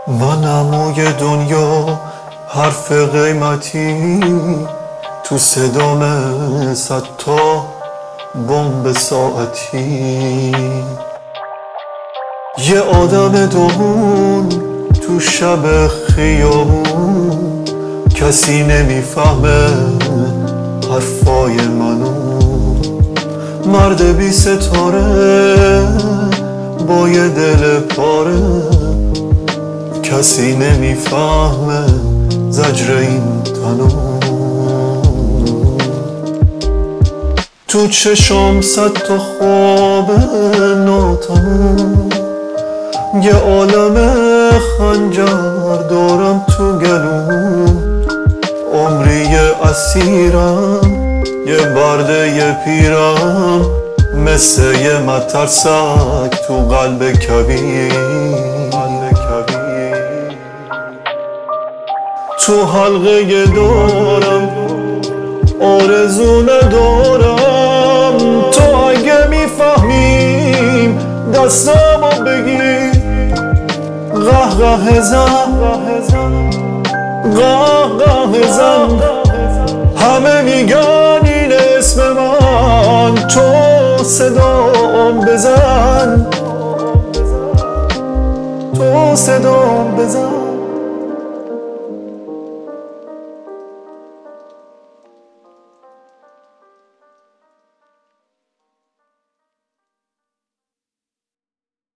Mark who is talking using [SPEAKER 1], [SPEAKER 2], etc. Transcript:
[SPEAKER 1] منم دنیا حرف قیمتی تو صدام 100 تا بمب ساعتی. یه آدم دهون تو شب خیابون، کسی نمیفهمه حرفای منو. مرد بی ستاره با یه دل پاره، کسی نمیفهمه زجر این تنو. تو چشم 100 تا خواب ناتموم، یه عالم خنجر دارم تو گلوم. عمری اسیرم، یه برده پیرم، مثل یه مترسک تو قلب کبیر. تو حلقه دارم آرزو ندارم، تو اگه میفهمیم دستامو بگیر. قهقه زن قهقه زن، همه میگن این اسم من، تو صدام بزن، تو صدام بزن.